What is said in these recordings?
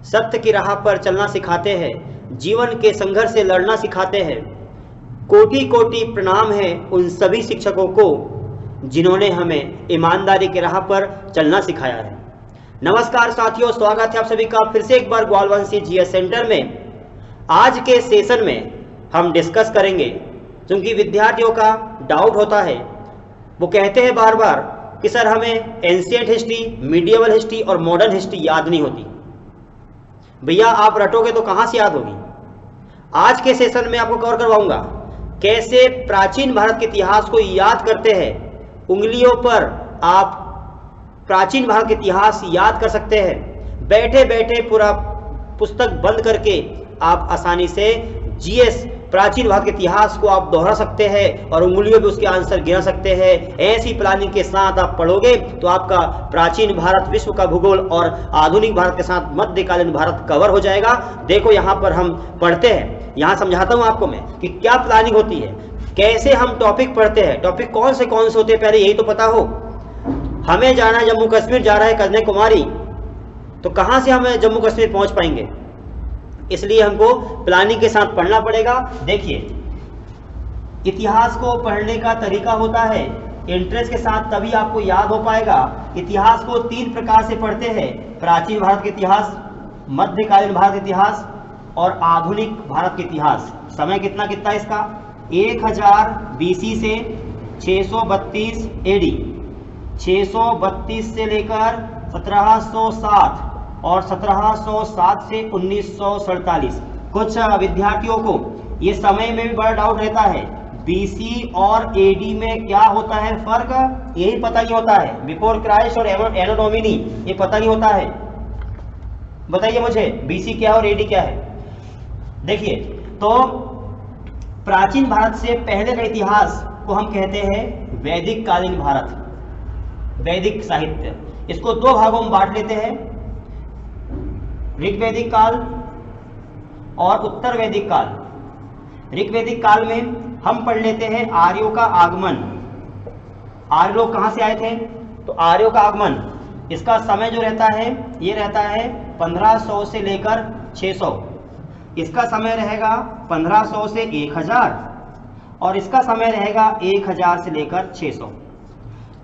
सत्य की राह पर चलना सिखाते हैं, जीवन के संघर्ष से लड़ना सिखाते हैं। कोटि कोटि प्रणाम है उन सभी शिक्षकों को जिन्होंने हमें ईमानदारी की राह पर चलना सिखाया है। नमस्कार साथियों, स्वागत है आप सभी का फिर से एक बार ग्वालवंशी जीएस सेंटर में। आज के सेशन में हम डिस्कस करेंगे, क्योंकि विद्यार्थियों का डाउट होता है, वो कहते हैं बार बार कि सर हमें एंशिएंट हिस्ट्री, मीडिएवल हिस्ट्री और मॉडर्न हिस्ट्री याद नहीं होती। भैया आप रटोगे तो कहाँ से याद होगी। आज के सेशन में आपको कवर करवाऊंगा कैसे प्राचीन भारत के इतिहास को याद करते हैं। उंगलियों पर आप प्राचीन भारत के इतिहास याद कर सकते हैं। बैठे बैठे पूरा पुस्तक बंद करके आप आसानी से जीएस प्राचीन भारत के इतिहास को आप दोहरा सकते हैं और उंगलियों पे उसके आंसर गिना सकते हैं। ऐसी प्लानिंग के साथ आप पढ़ोगे तो आपका प्राचीन भारत, विश्व का भूगोल और आधुनिक भारत के साथ मध्यकालीन भारत कवर हो जाएगा। देखो यहाँ पर हम पढ़ते हैं, यहाँ समझाता हूँ आपको मैं कि क्या प्लानिंग होती है, कैसे हम टॉपिक पढ़ते हैं। टॉपिक कौन से होते हैं पहले यही तो पता हो। हमें जाना है जम्मू कश्मीर, जा रहा है कन्याकुमारी, तो कहाँ से हम जम्मू कश्मीर पहुँच पाएंगे। इसलिए हमको प्लानिंग के साथ पढ़ना पड़ेगा। देखिए, इतिहास को पढ़ने का तरीका होता है इंटरेस्ट के साथ, तभी आपको याद हो पाएगा। इतिहास को 3 प्रकार से पढ़ते हैं: प्राचीन भारत के इतिहास, मध्यकालीन भारत के इतिहास और आधुनिक भारत के इतिहास। समय कितना कितना है इसका? 1000 BC से 632 AD, 632 से लेकर 1707 और 1707 से 1947। कुछ विद्यार्थियों को ये समय में भी बड़ा डाउट रहता है, BC और AD में क्या होता है फर्क, यही पता नहीं होता है। बिफोर क्राइस्ट और एनो डोमिनी ये पता नहीं होता है। बताइए मुझे BC क्या है और AD क्या है। देखिए, तो प्राचीन भारत से पहले का इतिहास को हम कहते हैं वैदिक कालीन भारत, वैदिक साहित्य। इसको 2 भागों में बांट लेते हैं, ऋग्वैदिक काल और उत्तर वैदिक काल। ऋग्वैदिक काल में हम पढ़ लेते हैं आर्यों का आगमन। आर्य लोग कहाँ से आए थे, तो आर्यों का आगमन, इसका समय जो रहता है ये रहता है 1500 से लेकर 600। इसका समय रहेगा 1500 से 1000 और इसका समय रहेगा 1000 से लेकर 600।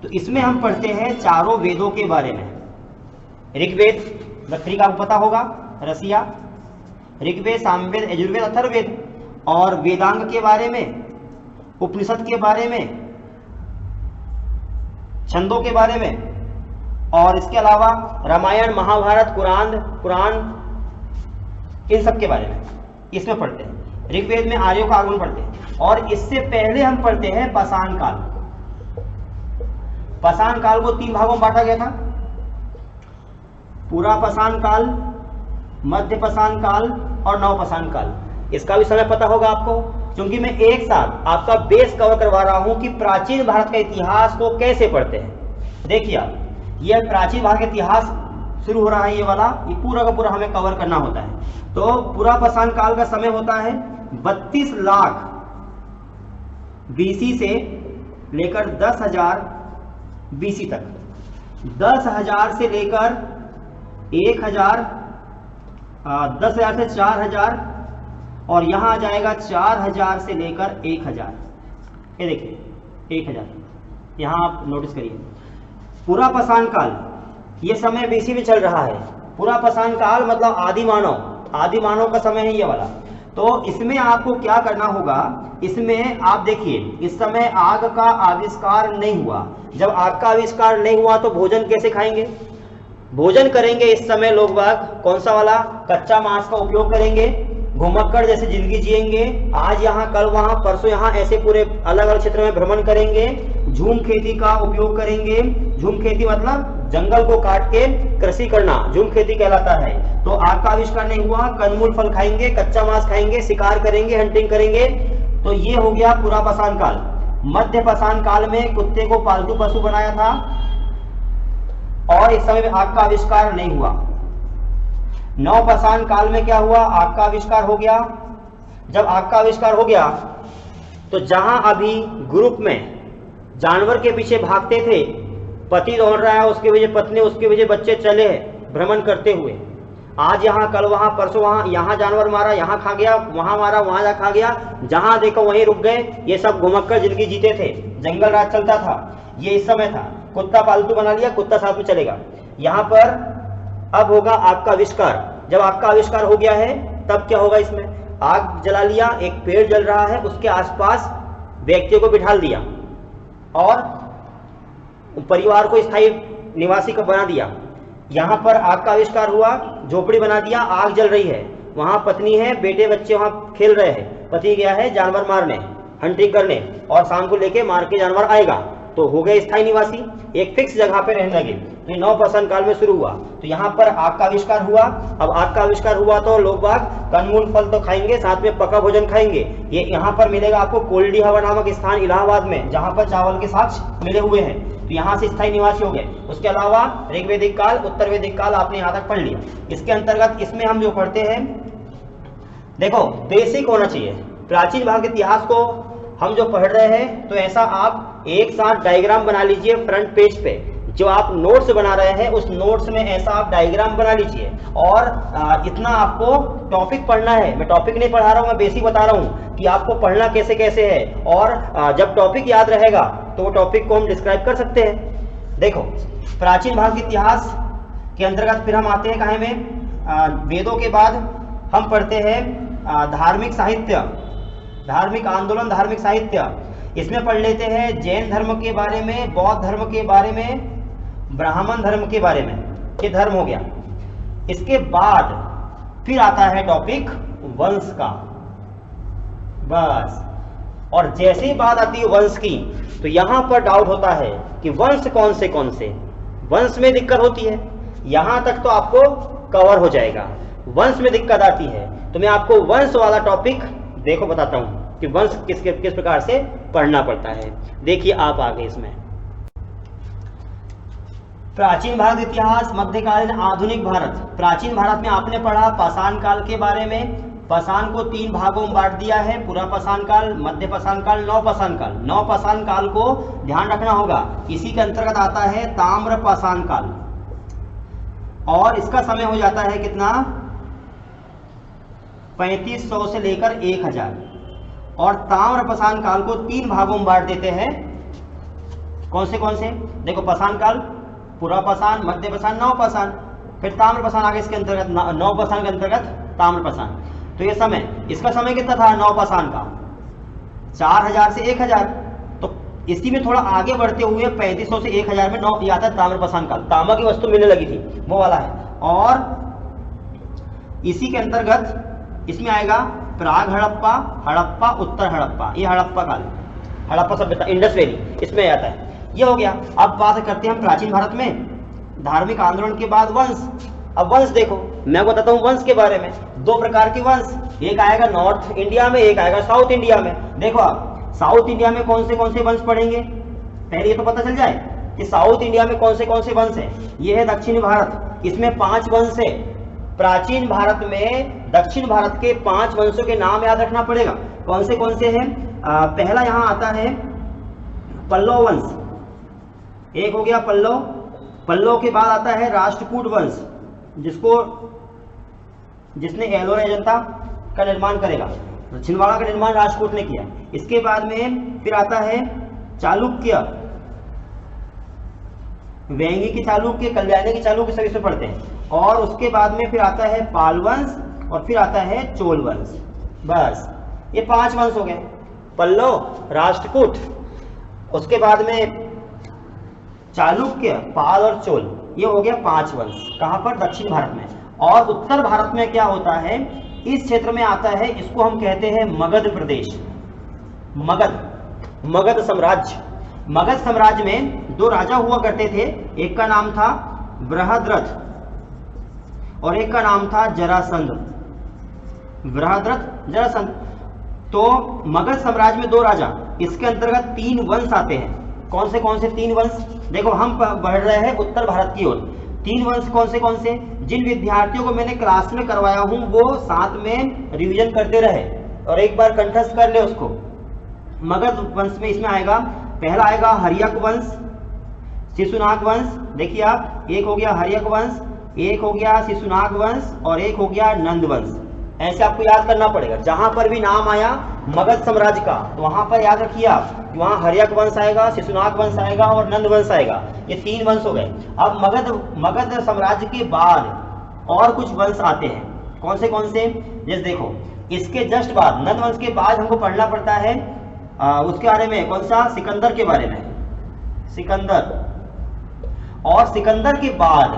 तो इसमें हम पढ़ते हैं चारों वेदों के बारे में। ऋग्वेद, बत्री का आपको पता होगा, रसिया, ऋग्वेद, सामवेद, यजुर्वेद, अथर्ववेद, और वेदांग के बारे में, उपनिषद के बारे में, छंदों के बारे में, और इसके अलावा रामायण, महाभारत, कुरान, इन सब के बारे में इसमें पढ़ते हैं। ऋग्वेद में आर्यों का आगमन पढ़ते हैं। और इससे पहले हम पढ़ते हैं पाषाण काल। पाषाण काल को 3 भागों में बांटा गया था: पूरा पाषाण काल, मध्य पाषाण काल और नव पाषाण काल। इसका भी समय पता होगा आपको, क्योंकि मैं एक साथ आपका बेस कवर करवा रहा हूं कि प्राचीन भारत का इतिहास को कैसे पढ़ते हैं। देखिए, यह प्राचीन भारत का इतिहास शुरू हो रहा है, ये वाला, ये पूरा का पूरा हमें कवर करना होता है। तो पूरा पाषाण काल का समय होता है 32 लाख BC से लेकर 10,000 BC तक। 10,000 से लेकर 1000, 10,000 से 4000 और यहां आ जाएगा 4000 से लेकर 1000। ये देखिए 1000, यहां आप नोटिस करिए। पूरा पाषाण काल ये समय BC में चल रहा है। पूरा पाषाण काल मतलब आदि मानव का समय है ये वाला। तो इसमें आपको क्या करना होगा, इसमें आप देखिए इस समय आग का आविष्कार नहीं हुआ। जब आग का आविष्कार नहीं हुआ तो भोजन कैसे खाएंगे, भोजन करेंगे इस समय लोग बाग कौन सा वाला, कच्चा मांस का उपयोग करेंगे, घुमक्कड़ जैसे जिंदगी जिएंगे, आज यहाँ कल वहाँ परसों यहाँ, ऐसे पूरे अलग अलग क्षेत्र में भ्रमण करेंगे। झूम खेती का उपयोग करेंगे। झूम खेती मतलब जंगल को काट के कृषि करना, झूम खेती कहलाता है। तो आग का आविष्कार नहीं हुआ, कंदमूल फल खाएंगे, कच्चा मांस खाएंगे, शिकार करेंगे, हंटिंग करेंगे। तो ये हो गया पूरा पाषाण काल। मध्य पाषाण काल में कुत्ते को पालतू पशु बनाया था और इस समय में आग का आविष्कार नहीं हुआ। नव पाषाण काल में क्या हुआ, आग का आविष्कार हो गया। जब आग का आविष्कार हो गया तो जहां अभी ग्रुप में जानवर के पीछे भागते थे, पति दौड़ रहा है, उसके पीछे पत्नी, उसके पीछे बच्चे चले हैं भ्रमण करते हुए, आज यहाँ, कल वहाँ, परसों वहाँ, यहाँ जानवर मारा, यहाँ खा गया, वहाँ मारा, वहाँ जा खा गया, जहाँ देखो वहीं रुक गए। ये सब घुमक्कर जिंदगी जीते थे, जंगल राज चलता था, ये इस समय था। कुत्ता पालतू बना लिया, कुत्ता साथ में चलेगा। यहाँ पर अब होगा आपका आविष्कार। जब आपका आविष्कार हो गया है तब क्या होगा, इसमें आग जला लिया, एक पेड़ जल रहा है, उसके आसपास व्यक्तियों को बिठा दिया और परिवार को स्थायी निवासी का बना दिया। यहाँ पर आग का आविष्कार हुआ, झोपड़ी बना दिया, आग जल रही है, वहाँ पत्नी है, बेटे बच्चे वहाँ खेल रहे हैं, पति गया है जानवर मारने, हंटिंग करने, और शाम को लेके मार के जानवर आएगा, तो हो गए स्थायी निवासी, एक फिक्स जगह पे रहने लगे। तो ये नवपाषाण काल में शुरू हुआ। तो यहाँ पर आग का आविष्कार हुआ। अब आग का आविष्कार हुआ तो लोग बाग कंदमूल फल तो खाएंगे, साथ में पका भोजन खाएंगे। ये यहाँ पर मिलेगा आपको कोल्डी हवा नामक स्थान इलाहाबाद में, जहाँ पर चावल के साक्ष्य मिले हुए हैं। तो यहाँ से स्थायी निवासी हो गए। उसके अलावा ऋग्वेदिक काल, उत्तर वैदिक काल आपने यहाँ तक पढ़ लिया। इसके अंतर्गत इसमें हम जो पढ़ते हैं, देखो बेसिक होना चाहिए। प्राचीन भारत के इतिहास को हम जो पढ़ रहे हैं तो ऐसा आप एक साथ डायग्राम बना लीजिए फ्रंट पेज पे। जो आप नोट्स बना रहे हैं उस नोट्स में ऐसा आप डायग्राम बना लीजिए। और इतना आपको टॉपिक पढ़ना है, मैं टॉपिक नहीं पढ़ा रहा हूँ, मैं बेसिक बता रहा हूँ कि आपको पढ़ना कैसे कैसे है। और जब टॉपिक याद रहेगा तो वो टॉपिक को हम डिस्क्राइब कर सकते हैं। देखो प्राचीन भारत के इतिहास के अंतर्गत फिर हम आते हैं कहाँ में, वेदों के बाद हम पढ़ते हैं धार्मिक साहित्य, धार्मिक आंदोलन, धार्मिक साहित्य। इसमें पढ़ लेते हैं जैन धर्म के बारे में, बौद्ध धर्म के बारे में, ब्राह्मण धर्म के बारे में, ये धर्म हो गया। इसके बाद फिर आता है टॉपिक वंश का, बस। और जैसे ही बात आती है वंश की तो यहां पर डाउट होता है कि वंश कौन से, वंश में दिक्कत होती है। यहां तक तो आपको कवर हो जाएगा, वंश में दिक्कत आती है तो मैं आपको वंश वाला टॉपिक देखो बताता हूं कि वंश किस प्रकार से पढ़ना पड़ता है। देखिए आप आगे इसमें प्राचीन भारत इतिहास, मध्यकालीन, आधुनिक भारत। प्राचीन भारत में आपने पढ़ा पाषाण काल के बारे में। पाषाण को 3 भागों में बांट दिया है, पूरा पाषाण काल, मध्य पाषाण काल, नवपाषाण काल। नवपाषाण काल को ध्यान रखना होगा, इसी के अंतर्गत आता है ताम्र पाषाण काल, और इसका समय हो जाता है कितना, 3500 से लेकर 1000। और ताम्र पाषाण काल को 3 भागों में बांट देते हैं। कौन से? देखो पाषाण काल, पूरा पाषाण, मध्य पाषाण, नवपाषाण, फिर ताम्र पाषाण आगे इसके अंतर्गत, नवपाषाण के अंतर्गत ताम्र पाषाण। तो ये समय, इसका समय कितना था नवपाषाण का, 4000 से 1000। तो इसी में थोड़ा आगे बढ़ते हुए 3500 से 1000 में नौ आता है ताम्र पाषाण काल, तांबा की वस्तु मिलने लगी थी, वो वाला है। और इसी के अंतर्गत इसमें आएगा प्राग हड़प्पा, हड़प्पा, उत्तर हड़प्पा, ये हड़प्पा काल, हड़प्पा सभ्यता, इंडस वैली, इसमें आता है। ये हो गया। अब बात करते हैं हम प्राचीन भारत में धार्मिक आंदोलन के बाद वंश। अब वंश देखो, मैं बताता हूँ वंश के बारे में। 2 प्रकार के वंश, एक आएगा नॉर्थ इंडिया में, एक आएगा साउथ इंडिया में। देखो आप साउथ इंडिया में कौन से वंश पढ़ेंगे, पहले ये तो पता चल जाए कि साउथ इंडिया में कौन से वंश है। ये है दक्षिण भारत, इसमें 5 वंश है। प्राचीन भारत में दक्षिण भारत के 5 वंशों के नाम याद रखना पड़ेगा। कौन से हैं? पहला यहाँ आता है पल्लव वंश, एक हो गया पल्लव। पल्लव के बाद आता है राष्ट्रकूट वंश, जिसने एलोरा अजंता का निर्माण करेगा, छिंदवाड़ा का निर्माण राष्ट्रकूट ने किया। इसके बाद में फिर आता है चालुक्य, वेंगी के चालुक्य, कल्याणी के चालुक्य, सब इसमें पढ़ते हैं। और उसके बाद में फिर आता है पाल वंश, और फिर आता है चोल वंश। बस ये 5 वंश हो गए, पल्लव, राष्ट्रकूट, उसके बाद में चालुक्य, पाल और चोल, ये हो गया 5 वंश। कहां पर? दक्षिण भारत में। और उत्तर भारत में क्या होता है, इस क्षेत्र में आता है, इसको हम कहते हैं मगध प्रदेश, मगध साम्राज्य। मगध साम्राज्य में 2 राजा हुआ करते थे, एक का नाम था बृहद्रथ और एक का नाम था जरासंध। बृहद्रथ, जरासंध। तो मगध साम्राज्य में 2 राजा, इसके अंतर्गत 3 वंश आते हैं। कौन से 3 वंश? देखो हम बढ़ रहे हैं उत्तर भारत की ओर। 3 वंश कौन से? जिन विद्यार्थियों को मैंने क्लास में करवाया हूं वो साथ में रिवीजन करते रहे और एक बार कंठस्थ कर ले उसको। मगध वंश में इसमें आएगा, पहला आएगा हर्यक वंश, शिशुनाग वंश। देखिए आप, एक हो गया हर्यक वंश, एक हो गया शिशुनाग वंश और एक हो गया नंद वंश। ऐसे आपको याद करना पड़ेगा। जहां पर भी नाम आया मगध साम्राज्य का तो वहां पर याद रखिए आप, वहां हर्यक वंश आएगा, शिशुनाग वंश आएगा और नंद वंश आएगा। ये 3 वंश हो गए। अब मगध साम्राज्य के बाद और कुछ वंश आते हैं। कौन से? जैसे देखो, इसके जस्ट बाद नंद वंश के बाद हमको पढ़ना पड़ता है उसके बारे में, कौन सा? सिकंदर के बारे में। सिकंदर। और सिकंदर के बाद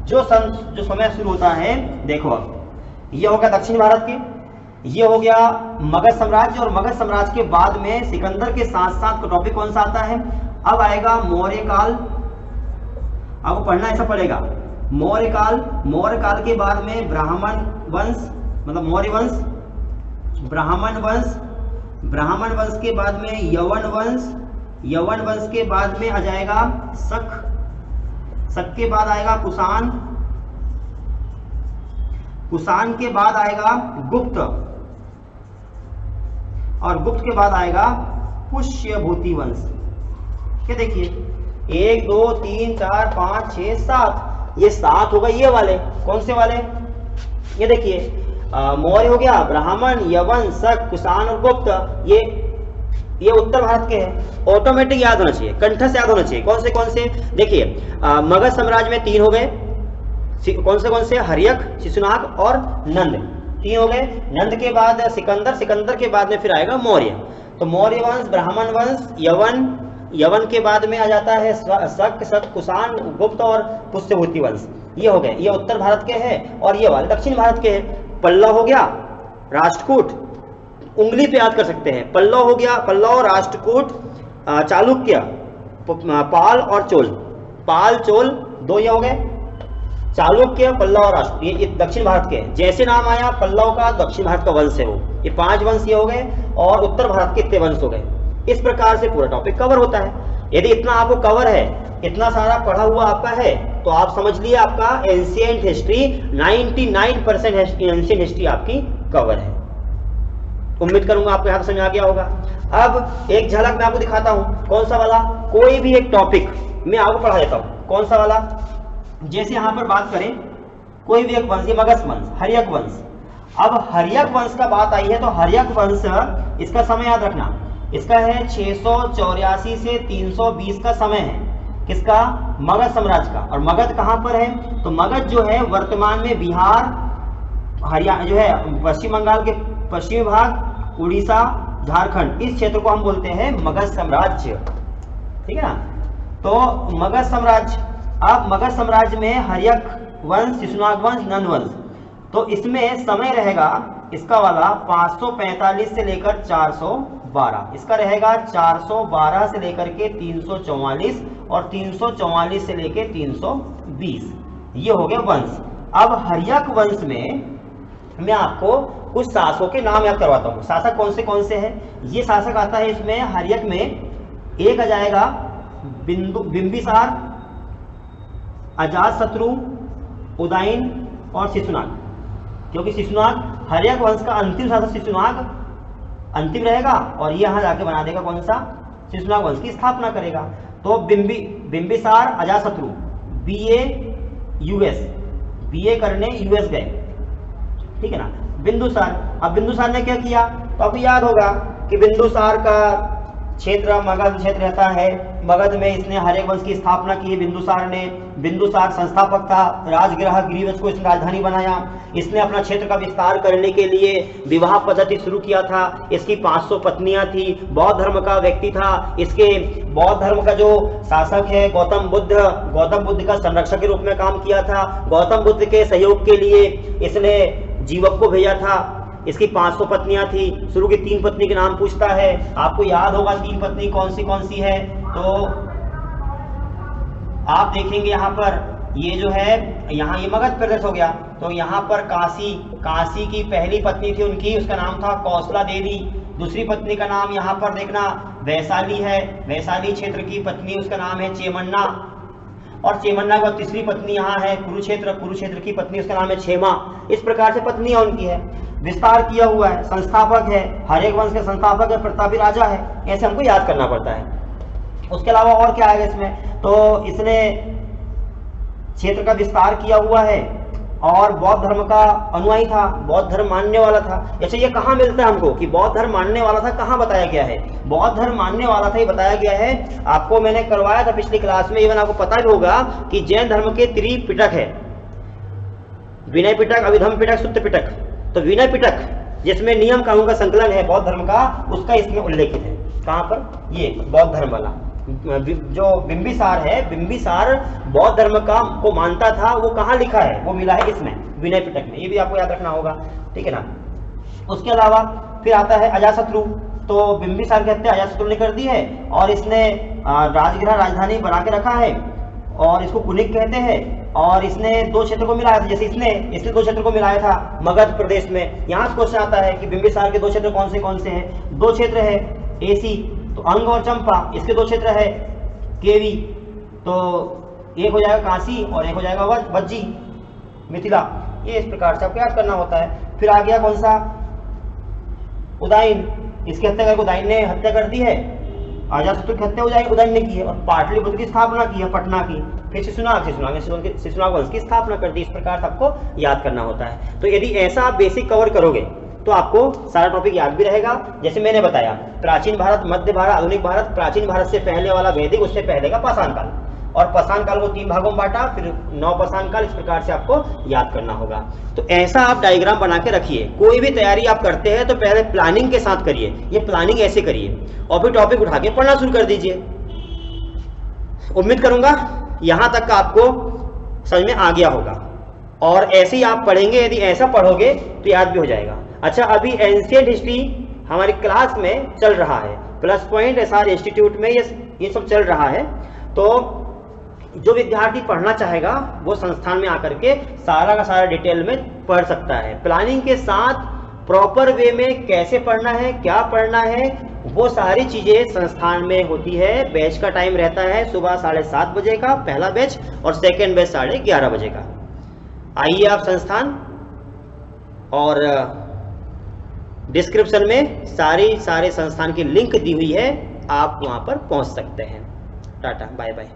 जो समय शुरू होता है, देखो ये हो गया दक्षिण भारत के, ये हो गया मगध साम्राज्य, और मगध साम्राज्य के बाद में सिकंदर के साथ साथ टॉपिक कौन सा आता है? अब आएगा मौर्य काल। आपको पढ़ना ऐसा पड़ेगा, मौर्य काल के बाद में ब्राह्मण वंश, मतलब मौर्य वंश, ब्राह्मण वंश के बाद में यवन वंश के बाद में आ जाएगा शक के बाद आएगा कुषाण के बाद आएगा गुप्त, और गुप्त के बाद आएगा पुष्यभूति वंश। क्या देखिए, 1 2 3 4 5 6 7, ये 7 हो गए। ये वाले कौन से वाले? ये देखिए, मौर्य हो गया, ब्राह्मण, यवन, शक, कुषाण और गुप्त। ये उत्तर भारत के हैं। ऑटोमेटिक याद होना चाहिए, कंठस्थ याद होना चाहिए। कौन से? देखिए, मगध साम्राज्य में 3 हो गए। कौन से? हर्यक, शिशुनाग और नंद, 3 हो गए। नंद के बाद सिकंदर के बाद में फिर आएगा मौर्य। तो मौर्य वंश, ब्राह्मण वंश, यवन के बाद में आ जाता है शक, कुषाण, गुप्त और पुष्यभूति वंश। ये हो गए, ये उत्तर भारत के हैं, और ये वाले दक्षिण भारत के हैं। पल्लव हो गया, राष्ट्रकूट, उंगली पे याद कर सकते हैं। पल्लव हो गया, पल्लव, राष्ट्रकूट, चालुक्य, पाल और चोल। पाल, चोल 2 ये हो गए। चालुक्य, पल्लव और राष्ट्र, ये दक्षिण भारत के हैं। जैसे नाम आया पल्लव का, दक्षिण भारत का वंश है वो। ये 5 वंश ये हो गए, और उत्तर भारत के इतने वंश हो गए। इस प्रकार से पूरा टॉपिक कवर होता है। यदि इतना आपको कवर है, इतना सारा पढ़ा हुआ आपका है, तो आप समझ लिए आपका एंशिएंट हिस्ट्री 99% एंशिएंट हिस्ट्री आपकी कवर है। उम्मीद करूंगा आपको यहाँ समझ आ गया होगा। अब एक झलक मैं आपको दिखाता हूं। कौन सा वाला? कोई भी एक टॉपिक मैं आपको पढ़ा देता हूं। कौन सा वाला? जैसे यहां पर बात करें, कोई भी एक वंश, मगध वंश, हर्यक वंश। अब हर्यक वंश का बात आई है, तो हर्यक वंश, इसका समय याद रखना, इसका है 684 से 320 का समय है। किसका? मगध साम्राज्य का। और मगध कहां पर है? तो मगध जो है वर्तमान में बिहार, हरियाणा जो है, पश्चिम बंगाल के पश्चिमी भाग, उड़ीसा, झारखंड, इस क्षेत्र को हम बोलते हैं मगध साम्राज्य। ठीक है ना? तो मगध साम्राज्य, अब मगध साम्राज्य में हर्यक वंश, शिशुनाग वंश, नंद वंश। तो इसमें समय रहेगा इसका वाला 545 से लेकर 412, इसका रहेगा 412 से लेकर के 344, और 344 से लेकर 320। ये हो गया वंश। अब हर्यक वंश में मैं आपको कुछ शासकों के नाम याद करवाता हूँ। शासक कौन से हैं? ये शासक आता है इसमें हर्यक में, एक आ जाएगा बिंबिसार, अजातशत्रु, उदयन और शिशुनाग। क्योंकि शिशुनाग, हर्यक वंश का अंतिम शासक शिशुनाग अंतिम रहेगा, और ये यहाँ जाके बना देगा कौन सा? शिशुनाग वंश की स्थापना करेगा। तो बिंबिसार, अजातशत्रु, बीए करने यूएस गए। ठीक है ना? बिंदुसार, अब बिंदुसार ने क्या किया? तो आपको याद होगा कि बिंदुसार का क्षेत्र मगध क्षेत्र रहता है। मगध में इसने हर्यक वंश की स्थापना की। बिंदुसार ने, बिंदुसार संस्थापक था, राजगृह गिरिवंश को इसने राजधानी बनाया। इसने अपना क्षेत्र का विस्तार करने के लिए विवाह पद्धति शुरू किया था। इसकी 500 पत्नियां थी। बौद्ध धर्म का व्यक्ति था। इसके बौद्ध धर्म का जो शासक है गौतम बुद्ध का संरक्षक के रूप में काम किया था। गौतम बुद्ध के सहयोग के लिए इसने जीवक को भेजा था। इसकी 500 पत्नियां थी। शुरू की 3 पत्नी के नाम पूछता है। आपको याद होगा 3 पत्नी कौन सी है? तो आप देखेंगे यहाँ पर, ये जो है, यहाँ ये मगध प्रदेश हो गया। तो यहाँ पर काशी की पहली पत्नी थी उनकी, उसका नाम था कौशला देवी। दूसरी पत्नी का नाम यहाँ पर देखना वैशाली है। वैशाली क्षेत्र की पत्नी, उसका नाम है चेमन्ना। और चेमन्ना का तीसरी पत्नी यहाँ है कुरुक्षेत्र की पत्नी, उसका नाम है क्षेमा। इस प्रकार से पत्नियां उनकी है। विस्तार किया हुआ है। संस्थापक है, हर्यक वंश के संस्थापक है, प्रतापी राजा है। ऐसे हमको याद करना पड़ता है। उसके अलावा और क्या आएगा इसमें? तो इसने क्षेत्र का विस्तार किया हुआ है और बौद्ध धर्म का अनुयायी था, बौद्ध धर्म मानने वाला था। अच्छा, ये कहाँ मिलता है हमको कि बौद्ध धर्म मानने वाला था? कहाँ बताया गया है? बौद्ध धर्म मानने वाला था ये बताया गया है, आपको मैंने करवाया था पिछली क्लास में, इवन आपको पता भी होगा कि जैन धर्म के त्रिपिटक है, विनय पिटक, अभिधम पिटक, सुत्त पिटक। तो विनय पिटक जिसमें नियम कानून का संकलन है बौद्ध धर्म का, उसका इसमें उल्लेखित है। कहाँ पर? ये बौद्ध धर्म वाला जो बिंबिसार है, बिंबिसार बौद्ध धर्म का को मानता था, वो कहाँ लिखा है? वो मिला है इसमें विनय पिटक में। ये भी आपको याद रखना होगा, ठीक है ना। उसके अलावा फिर आता है अजातशत्रु। तो बिंबिसार की हत्या अजातशत्रु ने कर दी है और इसने राजगृह राजधानी बना के रखा है और इसको कुनिक कहते हैं। और इसने दो क्षेत्र को मिलाया था, जैसे इसने दो क्षेत्र को मिलाया था मगध प्रदेश में। यहाँ से क्वेश्चन आता है कि बिंबिसार के दो क्षेत्र कौन से हैं? दो क्षेत्र है एसी, तो अंग और चंपा, इसके दो क्षेत्र है केवी, तो एक हो जाएगा काशी और एक हो जाएगा वज्जी, मिथिला। ये इस प्रकार से आपको याद करना होता है। फिर आ गया कौन सा? उदयन। इसकी हत्या करके उदयन ने हत्या कर दी है, अजातशत्रु की हत्या उदयन ने की है और पाटलिपुत्र की स्थापना की है, पटना की। फिर शिशुनाग वंश की स्थापना कर दी। इस प्रकार से आपको याद करना होता है। तो यदि ऐसा आप बेसिक कवर करोगे तो आपको सारा टॉपिक याद भी रहेगा। जैसे मैंने बताया, प्राचीन भारत, मध्य भारत, आधुनिक भारत। प्राचीन भारत से पहले वाला वैदिक, उससे पहले का पाषाण काल, और पाषाण काल को 3 भागों में बांटा, फिर 9 पाषाण काल। इस प्रकार से आपको याद करना होगा। तो ऐसा आप डायग्राम बना के रखिए। कोई भी तैयारी आप करते हैं तो पहले प्लानिंग के साथ करिए। ये प्लानिंग ऐसे करिए और फिर टॉपिक उठा के पढ़ना शुरू कर दीजिए। उम्मीद करूंगा यहां तक का आपको समझ में आ गया होगा और ऐसे ही आप पढ़ेंगे। यदि ऐसा पढ़ोगे तो याद भी हो जाएगा। अच्छा, अभी एंशिएंट हिस्ट्री हमारी क्लास में चल रहा है, प्लस पॉइंट एसआर इंस्टीट्यूट में ये सब चल रहा है। तो जो विद्यार्थी पढ़ना चाहेगा वो संस्थान में आकर के सारा का सारा डिटेल में पढ़ सकता है। प्लानिंग के साथ प्रॉपर वे में कैसे पढ़ना है, क्या पढ़ना है, वो सारी चीजें संस्थान में होती है। बैच का टाइम रहता है सुबह 7:30 बजे का पहला बैच और सेकेंड बैच 11:30 बजे का। आइए आप संस्थान, और डिस्क्रिप्शन में सारे संस्थान की लिंक दी हुई है, आप वहां पर पहुंच सकते हैं। Ta-ta, bye bye.